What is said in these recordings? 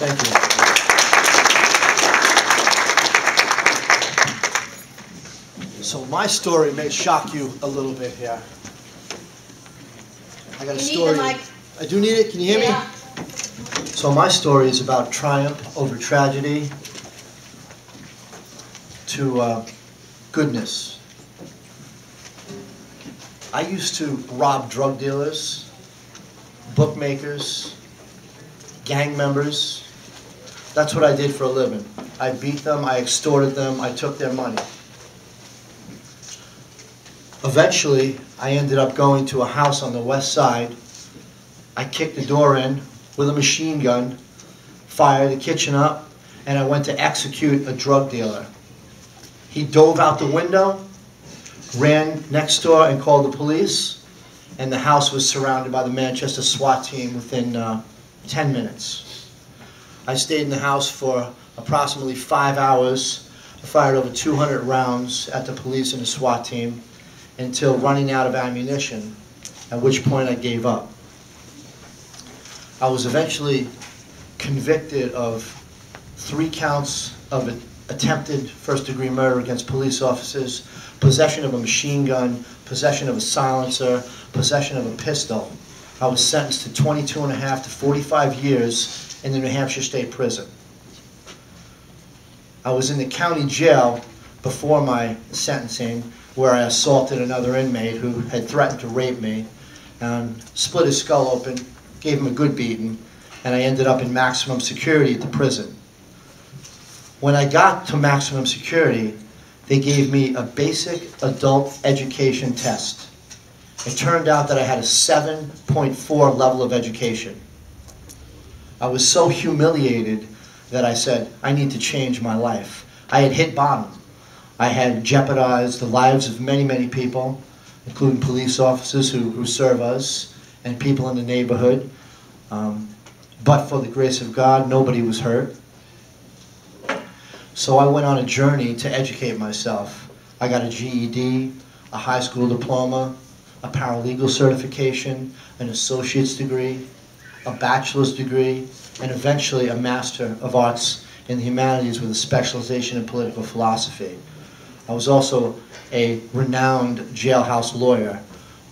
Thank you. So my story may shock you a little bit here. I got a story. Need the mic. I do need it. Can you hear me? So my story is about triumph over tragedy to goodness. I used to rob drug dealers, bookmakers, gang members. That's what I did for a living. I beat them, I extorted them, I took their money. Eventually, I ended up going to a house on the west side. I kicked the door in with a machine gun, fired the kitchen up, and I went to execute a drug dealer. He dove out the window, ran next door and called the police, and the house was surrounded by the Manchester SWAT team within 10 minutes. I stayed in the house for approximately 5 hours. I fired over 200 rounds at the police and the SWAT team until running out of ammunition, at which point I gave up. I was eventually convicted of 3 counts of attempted first-degree murder against police officers, possession of a machine gun, possession of a silencer, possession of a pistol. I was sentenced to 22.5 to 45 years in the New Hampshire State Prison. I was in the county jail before my sentencing, where I assaulted another inmate who had threatened to rape me, and split his skull open, gave him a good beating, and I ended up in maximum security at the prison. When I got to maximum security, they gave me a basic adult education test. It turned out that I had a 7.4 level of education. I was so humiliated that I said, I need to change my life. I had hit bottom. I had jeopardized the lives of many, many people, including police officers who serve us and people in the neighborhood. But for the grace of God, nobody was hurt. So I went on a journey to educate myself. I got a GED, a high school diploma, a paralegal certification, an associate's degree, a bachelor's degree, and eventually a Master of Arts in the Humanities with a specialization in political philosophy. I was also a renowned jailhouse lawyer.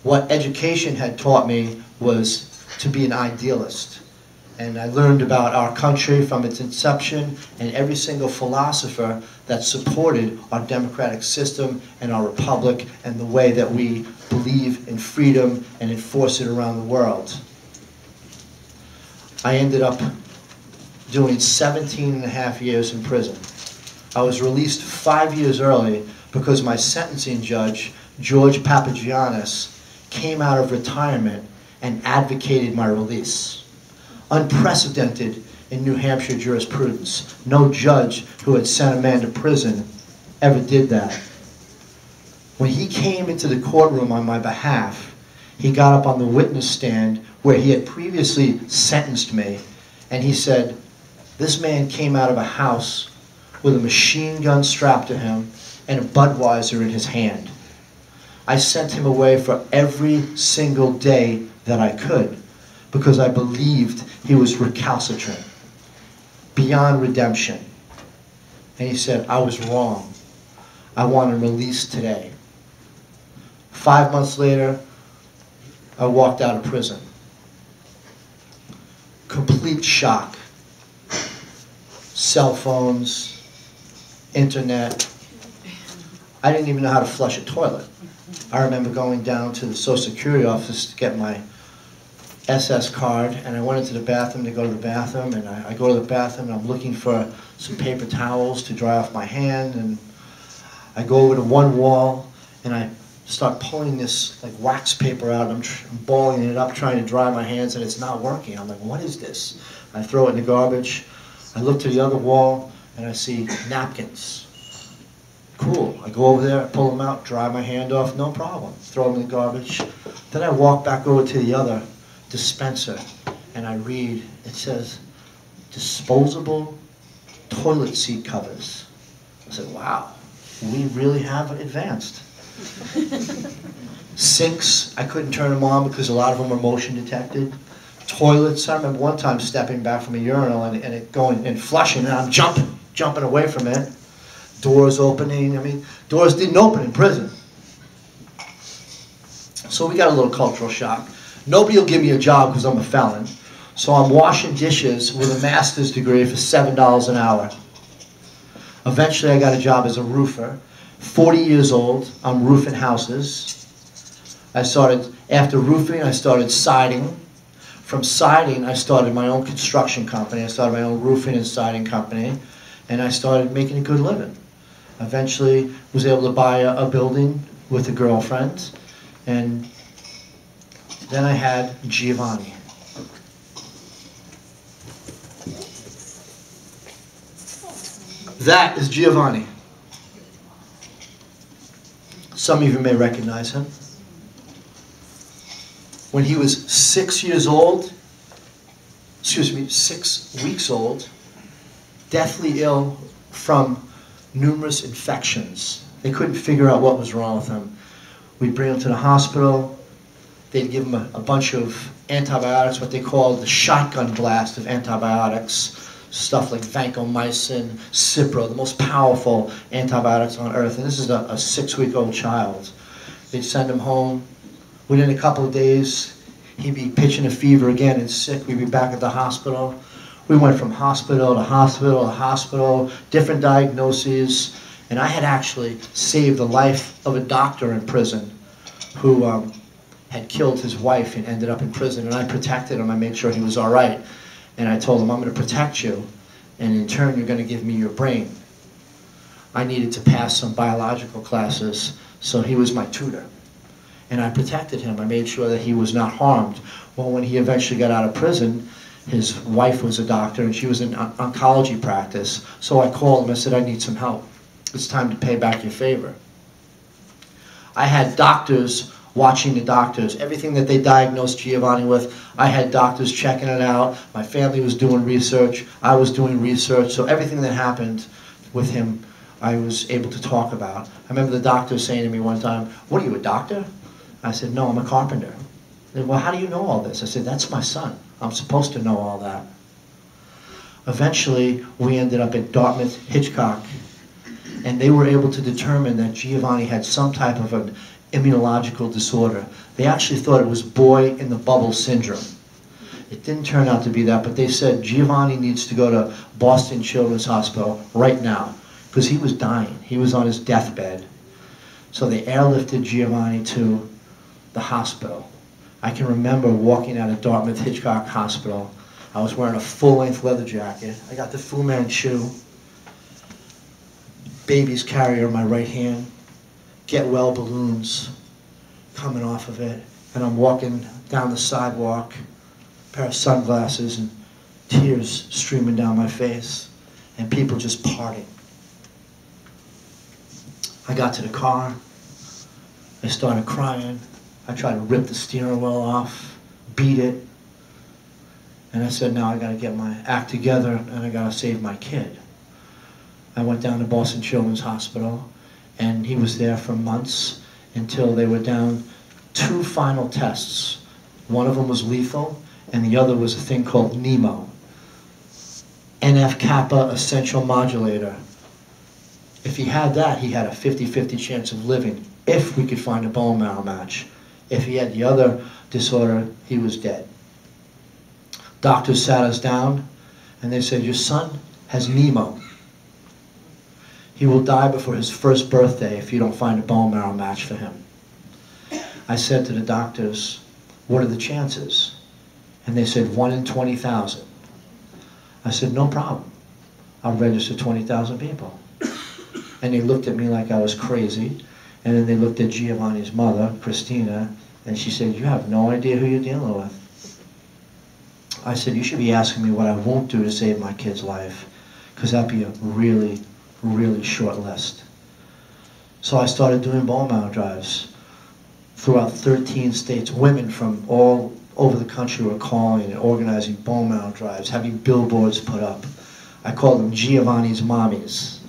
What education had taught me was to be an idealist. And I learned about our country from its inception and every single philosopher that supported our democratic system and our republic and the way that we believe in freedom and enforce it around the world. I ended up doing 17.5 years in prison. I was released 5 years early because my sentencing judge, George Papagiannis, came out of retirement and advocated my release. Unprecedented in New Hampshire jurisprudence. No judge who had sent a man to prison ever did that. When he came into the courtroom on my behalf, he got up on the witness stand where he had previously sentenced me, and he said, this man came out of a house with a machine gun strapped to him and a Budweiser in his hand. I sent him away for every single day that I could because I believed he was recalcitrant, beyond redemption. And he said, I was wrong. I want him released today. 5 months later, I walked out of prison. Complete shock. Cell phones, internet. I didn't even know how to flush a toilet. I remember going down to the Social Security office to get my SS card, and I went into the bathroom to go to the bathroom, and I go to the bathroom, and I'm looking for some paper towels to dry off my hand, and I go over to one wall, and I start pulling this like wax paper out, and I'm balling it up, trying to dry my hands, and it's not working. I'm like, what is this? I throw it in the garbage. I look to the other wall, and I see napkins. Cool. I go over there, I pull them out, dry my hand off, no problem. Throw them in the garbage. Then I walk back over to the other dispenser, and I read, it says, disposable toilet seat covers. I said, wow, we really have advanced. Sinks, I couldn't turn them on because a lot of them were motion detected. toilets. I remember one time stepping back from a urinal and it going and flushing, and I'm jumping away from it. Doors opening. I mean, doors didn't open in prison. So we got a little cultural shock. Nobody will give me a job because I'm a felon. So I'm washing dishes with a master's degree for $7 an hour. Eventually I got a job as a roofer. 40 years old, I'm roofing houses. After roofing, I started siding. From siding, I started my own construction company. I started my own roofing and siding company. And I started making a good living. Eventually was able to buy a building with a girlfriend. And then I had Giovanni. That is Giovanni. Some of you may recognize him. When he was 6 years old, 6 weeks old, deathly ill from numerous infections. They couldn't figure out what was wrong with him. We'd bring him to the hospital. They'd give him a bunch of antibiotics, what they called the shotgun blast of antibiotics. Stuff like vancomycin, Cipro, the most powerful antibiotics on earth. And this is a 6-week-old child. They'd send him home. Within a couple of days, he'd be pitching a fever again and sick. We'd be back at the hospital. We went from hospital to hospital to hospital, different diagnoses. And I had actually saved the life of a doctor in prison who had killed his wife and ended up in prison. And I protected him. I made sure he was all right. And I told him, I'm going to protect you, and in turn, you're going to give me your brain. I needed to pass some biological classes, so he was my tutor. And I protected him. I made sure that he was not harmed. Well, when he eventually got out of prison, his wife was a doctor, and she was in oncology practice. So I called him. I said, I need some help. It's time to pay back your favor. I had doctors watching the doctors. Everything that they diagnosed Giovanni with, I had doctors checking it out. My family was doing research. I was doing research. So everything that happened with him, I was able to talk about. I remember the doctor saying to me one time, what are you, a doctor? I said, no, I'm a carpenter. They said, well, how do you know all this? I said, that's my son. I'm supposed to know all that. Eventually, we ended up at Dartmouth Hitchcock, and they were able to determine that Giovanni had some type of an immunological disorder. They actually thought it was boy in the bubble syndrome. It didn't turn out to be that, but they said Giovanni needs to go to Boston Children's Hospital right now because he was dying. He was on his deathbed. So they airlifted Giovanni to the hospital. I can remember walking out of Dartmouth Hitchcock Hospital. I was wearing a full-length leather jacket. I got the Fu Manchu baby's carrier in my right hand. Get well balloons coming off of it, and I'm walking down the sidewalk, pair of sunglasses and tears streaming down my face, and people just parting. I got to the car, I started crying, I tried to rip the steering wheel off, beat it, and I said, now I gotta get my act together and I gotta save my kid. I went down to Boston Children's Hospital, and he was there for months until they were down 2 final tests. One of them was lethal, and the other was a thing called NEMO, NF-kappa essential modulator. If he had that, he had a 50-50 chance of living, if we could find a bone marrow match. If he had the other disorder, he was dead. Doctors sat us down, and they said, your son has NEMO. He will die before his first birthday if you don't find a bone marrow match for him. I said to the doctors, what are the chances? And they said, 1 in 20,000. I said, no problem. I'll register 20,000 people. And they looked at me like I was crazy. And then they looked at Giovanni's mother, Christina, and she said, you have no idea who you're dealing with. I said, you should be asking me what I won't do to save my kid's life, because that'd be a really short list. So I started doing bone marrow drives throughout 13 states. Women from all over the country were calling and organizing bone marrow drives, having billboards put up. I called them Giovanni's Mommies.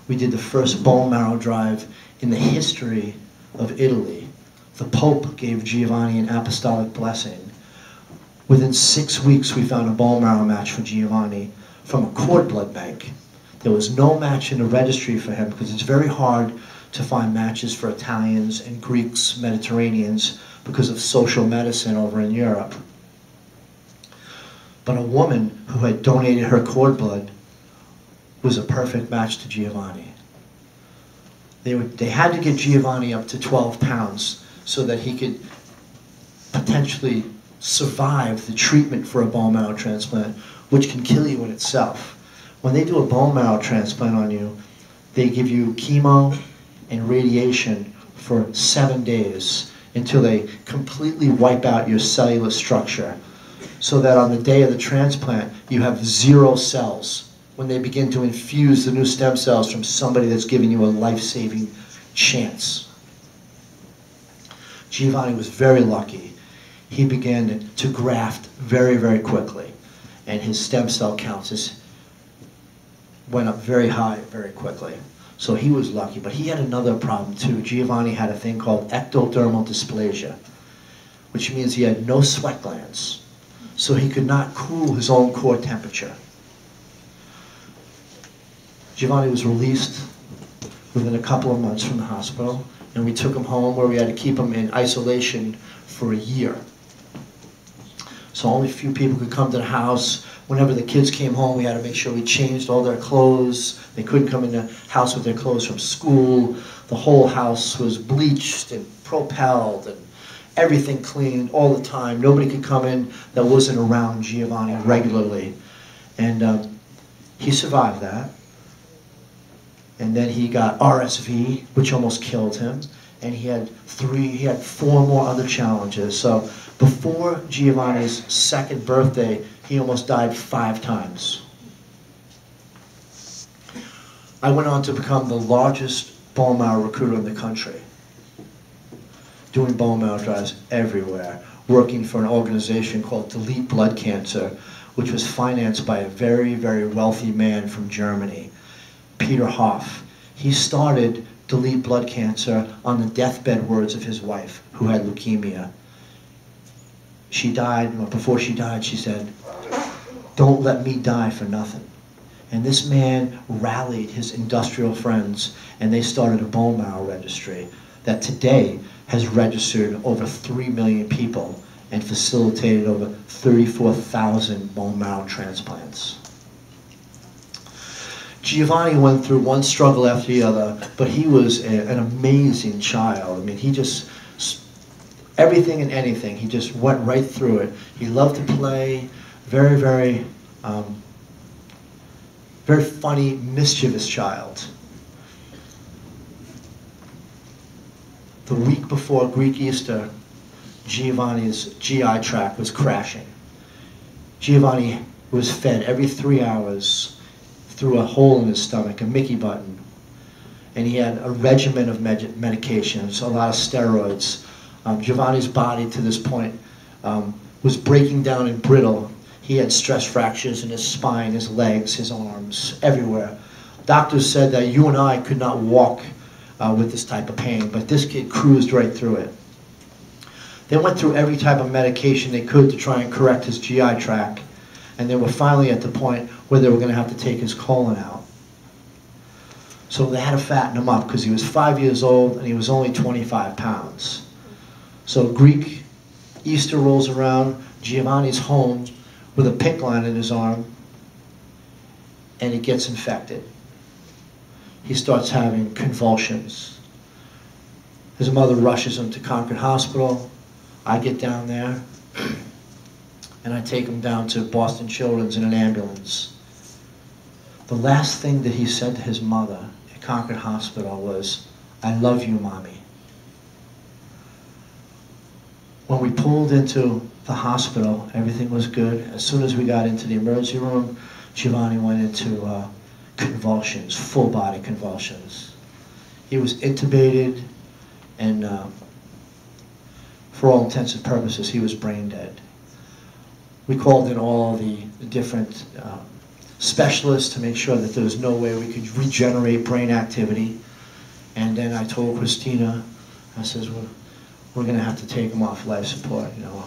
We did the first bone marrow drive in the history of Italy. The Pope gave Giovanni an apostolic blessing. Within 6 weeks, we found a bone marrow match for Giovanni from a cord blood bank. There was no match in the registry for him because it's very hard to find matches for Italians and Greeks, Mediterraneans, because of social medicine over in Europe. But a woman who had donated her cord blood was a perfect match to Giovanni. They had to get Giovanni up to 12 pounds so that he could potentially survive the treatment for a bone marrow transplant, which can kill you in itself. When they do a bone marrow transplant on you, they give you chemo and radiation for 7 days until they completely wipe out your cellular structure, so that on the day of the transplant, you have 0 cells when they begin to infuse the new stem cells from somebody that's giving you a life-saving chance. Giovanni was very lucky. He began to graft very, very quickly, and his stem cell counts went up very high very quickly. So he was lucky, but he had another problem too. Giovanni had a thing called ectodermal dysplasia, which means he had no sweat glands, so he could not cool his own core temperature. Giovanni was released within a couple of months from the hospital, and we took him home where we had to keep him in isolation for a year. So only a few people could come to the house. Whenever the kids came home, we had to make sure we changed all their clothes. They couldn't come in the house with their clothes from school. The whole house was bleached and propelled and everything cleaned all the time. Nobody could come in that wasn't around Giovanni regularly. And he survived that. And then he got RSV, which almost killed him. And he had 4 more other challenges. So before Giovanni's 2nd birthday, he almost died 5 times. I went on to become the largest bone marrow recruiter in the country, doing bone marrow drives everywhere, working for an organization called Delete Blood Cancer, which was financed by a very, very wealthy man from Germany, Peter Hoff. He started Delete Blood Cancer on the deathbed words of his wife, who had leukemia. She died, or before she died, she said, "Don't let me die for nothing." And this man rallied his industrial friends, and they started a bone marrow registry that today has registered over 3 million people and facilitated over 34,000 bone marrow transplants. Giovanni went through one struggle after the other, but he was an amazing child. I mean, he just, everything and anything, he just went right through it. He loved to play, very, very, very funny, mischievous child. The week before Greek Easter, Giovanni's GI tract was crashing. Giovanni was fed every 3 hours through a hole in his stomach, a Mickey button. And he had a regimen of medications, a lot of steroids. Giovanni's body to this point was breaking down and brittle. He had stress fractures in his spine, his legs, his arms, everywhere. Doctors said that you and I could not walk with this type of pain, but this kid cruised right through it. They went through every type of medication they could to try and correct his GI tract, and they were finally at the point where they were going to have to take his colon out. So they had to fatten him up because he was 5 years old and he was only 25 pounds. So Greek Easter rolls around, Giovanni's home with a PICC line in his arm, and he gets infected. He starts having convulsions. His mother rushes him to Concord Hospital. I get down there, and I take him down to Boston Children's in an ambulance. The last thing that he said to his mother at Concord Hospital was, "I love you, Mommy." When we pulled into the hospital, everything was good. As soon as we got into the emergency room, Giovanni went into convulsions, full body convulsions. He was intubated, and for all intents and purposes, he was brain dead. We called in all the different specialists to make sure that there was no way we could regenerate brain activity. And then I told Christina, I says, we're going to have to take him off life support, you know.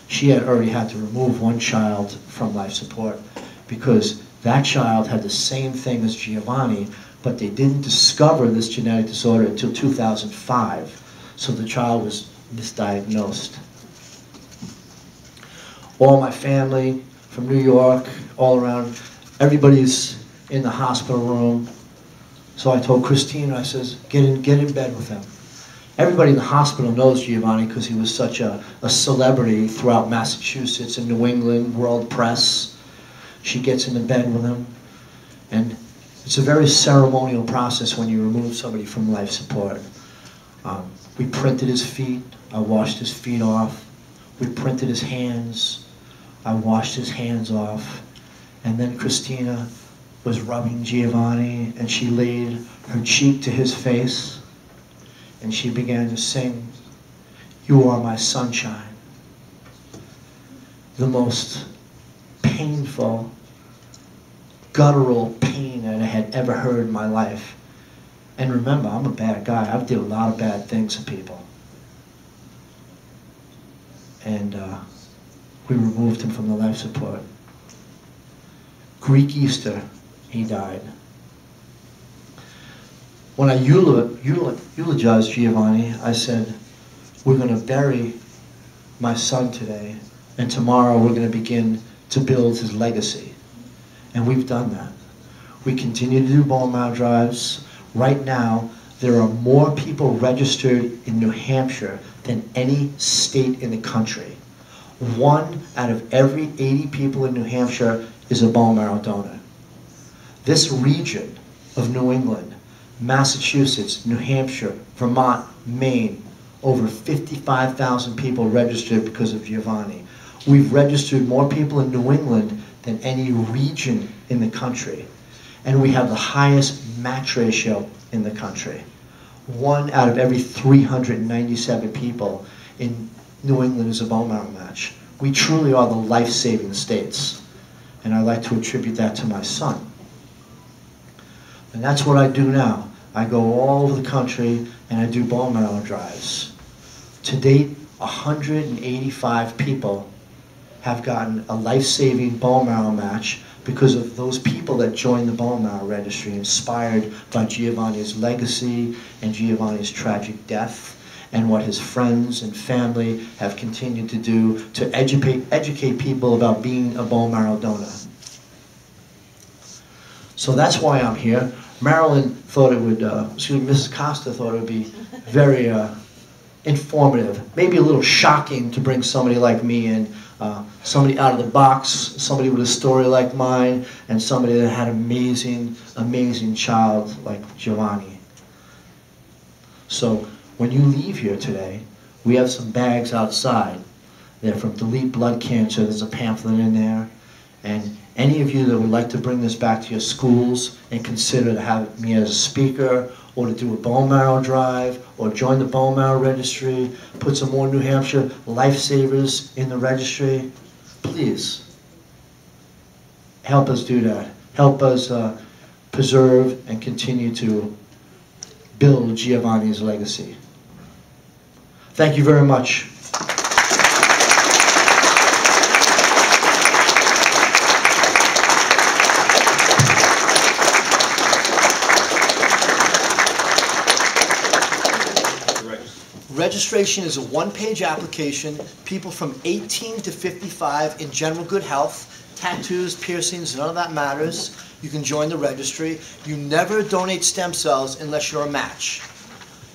she had already had to remove one child from life support because that child had the same thing as Giovanni, but they didn't discover this genetic disorder until 2005. So the child was misdiagnosed. All my family from New York, all around, everybody's in the hospital room. So I told Christina, I says, get in bed with him. Everybody in the hospital knows Giovanni because he was such a celebrity throughout Massachusetts and New England, world press. She gets into bed with him. And it's a very ceremonial process when you remove somebody from life support. We printed his feet. I washed his feet off. We printed his hands. I washed his hands off. And then Christina was rubbing Giovanni, and she laid her cheek to his face, and she began to sing, "You are my sunshine." The most painful, guttural pain that I had ever heard in my life. And remember, I'm a bad guy. I've did a lot of bad things to people. And we removed him from the life support. Greek Easter, he died. When I eulogized Giovanni, I said, we're going to bury my son today, and tomorrow we're going to begin to build his legacy. And we've done that. We continue to do bone marrow drives. Right now, there are more people registered in New Hampshire than any state in the country. 1 out of every 80 people in New Hampshire is a bone marrow donor. This region of New England, Massachusetts, New Hampshire, Vermont, Maine, over 55,000 people registered because of Giovanni. We've registered more people in New England than any region in the country. And we have the highest match ratio in the country. 1 out of every 397 people in New England is a bone marrow match. We truly are the life-saving states. And I like to attribute that to my son. And that's what I do now. I go all over the country and I do bone marrow drives. To date, 185 people have gotten a life-saving bone marrow match because of those people that joined the bone marrow registry, inspired by Giovanni's legacy and Giovanni's tragic death, and what his friends and family have continued to do to educate people about being a bone marrow donor. So that's why I'm here. Marilyn thought it would, Mrs. Costa thought it would be very informative, maybe a little shocking to bring somebody like me in, somebody out of the box, somebody with a story like mine, and somebody that had an amazing child like Giovanni. So when you leave here today, we have some bags outside. They're from Delete Blood Cancer. There's a pamphlet in there. And any of you that would like to bring this back to your schools and consider to have me as a speaker, or to do a bone marrow drive, or join the bone marrow registry, put some more New Hampshire lifesavers in the registry, please help us do that. Help us preserve and continue to build Giovanni's legacy. Thank you very much. Registration is a one-page application. People from 18 to 55 in general good health, tattoos, piercings, none of that matters. You can join the registry. You never donate stem cells unless you're a match.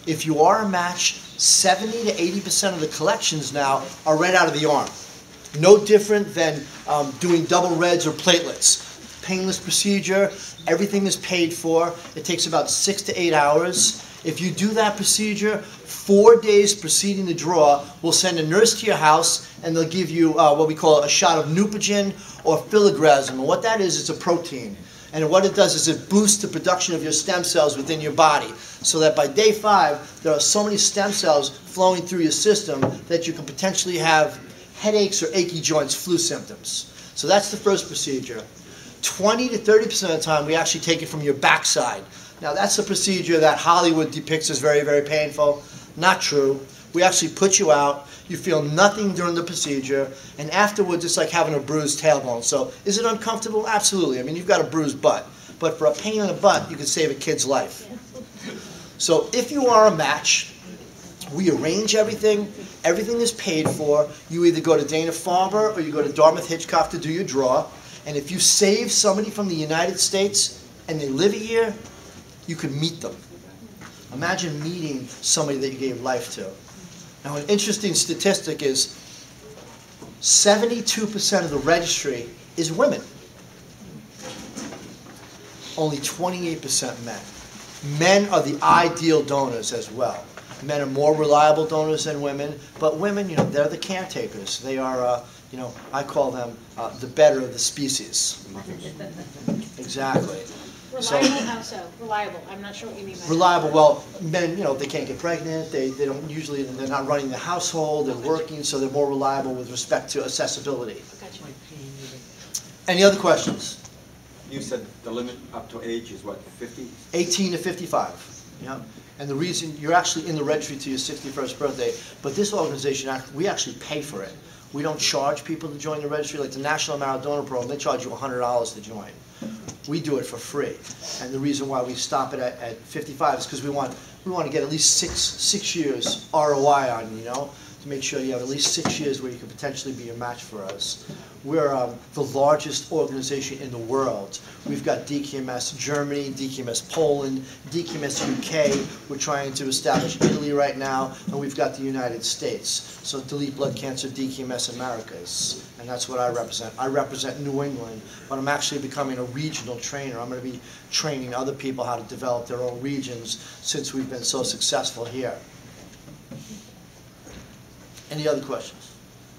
If you are a match, 70 to 80% of the collections now are right out of the arm. No different than doing double reds or platelets. Painless procedure, everything is paid for. It takes about 6 to 8 hours. If you do that procedure, 4 days preceding the draw, we'll send a nurse to your house and they'll give you what we call a shot of Neupogen or filgrastim. And what that is, it's a protein. And what it does is it boosts the production of your stem cells within your body, so that by day 5, there are so many stem cells flowing through your system that you can potentially have headaches or achy joints, flu symptoms. So that's the first procedure. 20 to 30% of the time, we actually take it from your backside. Now that's a procedure that Hollywood depicts as very, very painful. Not true. We actually put you out. You feel nothing during the procedure, and afterwards it's like having a bruised tailbone. So is it uncomfortable? Absolutely. I mean, you've got a bruised butt. But for a pain in the butt, you can save a kid's life. So if you are a match, we arrange everything. Everything is paid for. You either go to Dana-Farber or you go to Dartmouth-Hitchcock to do your draw. And if you save somebody from the United States and they live here, you can meet them. Imagine meeting somebody that you gave life to. Now, an interesting statistic is 72% of the registry is women. Only 28% men. Men are the ideal donors as well. Men are more reliable donors than women, but women, you know, they're the caretakers. They are, you know, I call them the better of the species. Exactly. Reliable, how so? Reliable. I'm not sure what you mean by that. Reliable. Well, men, you know, they can't get pregnant. They don't usually. They're not running the household. They're working, so they're more reliable with respect to accessibility. Gotcha. Any other questions? You said the limit up to age is what, 50? 18 to 55. Yeah. And the reason you're actually in the registry to your 61st birthday, but this organization, we actually pay for it. We don't charge people to join the registry. Like the National Maradona Program, they charge you $100 to join. We do it for free. And the reason why we stop it at 55 is because we want to get at least six years ROI on you, you know, to make sure you have at least 6 years where you can potentially be a match for us. We're the largest organization in the world. We've got DKMS Germany, DKMS Poland, DKMS UK. We're trying to establish Italy right now, and we've got the United States. So Delete Blood Cancer, DKMS Americas, and that's what I represent. I represent New England, but I'm actually becoming a regional trainer. I'm going to be training other people how to develop their own regions since we've been so successful here. Any other questions?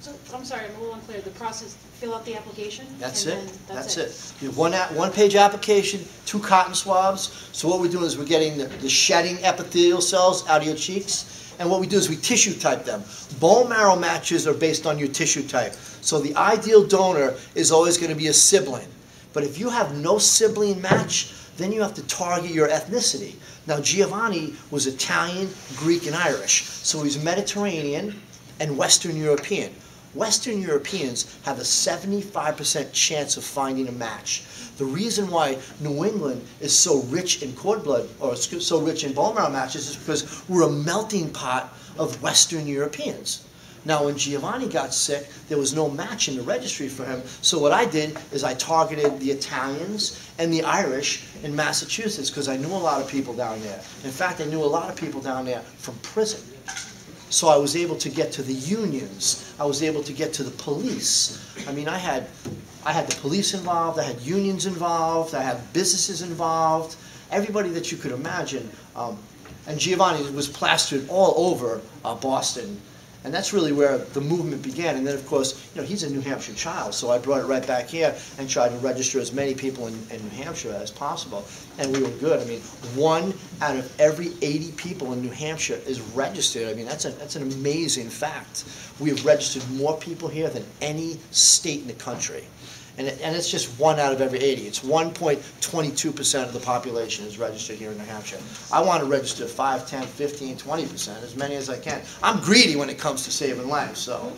So, I'm sorry, I'm a little unclear. The process, fill out the application? That's and it. then That's it. You have one-page application, 2 cotton swabs. So what we're doing is we're getting the shedding epithelial cells out of your cheeks. And what we do is we tissue type them. Bone marrow matches are based on your tissue type. So the ideal donor is always going to be a sibling. But if you have no sibling match, then you have to target your ethnicity. Now Giovanni was Italian, Greek, and Irish. So he's Mediterranean and Western European. Western Europeans have a 75% chance of finding a match. The reason why New England is so rich in cord blood, or so rich in bone marrow matches, is because we're a melting pot of Western Europeans. Now, when Giovanni got sick, there was no match in the registry for him. So what I did is I targeted the Italians and the Irish in Massachusetts because I knew a lot of people down there. In fact, I knew a lot of people down there from prison. So I was able to get to the unions. I was able to get to the police. I mean, I had the police involved. I had unions involved. I had businesses involved. Everybody that you could imagine. And Giovanni was plastered all over Boston. And that's really where the movement began. And then, of course, you know, he's a New Hampshire child, so I brought it right back here and tried to register as many people in New Hampshire as possible. And we were good. I mean, 1 out of every 80 people in New Hampshire is registered. I mean, that's an amazing fact. We have registered more people here than any state in the country. And it's just 1 out of every 80. It's 1.22% of the population is registered here in New Hampshire. I want to register 5, 10, 15, 20%, as many as I can. I'm greedy when it comes to saving lives, so.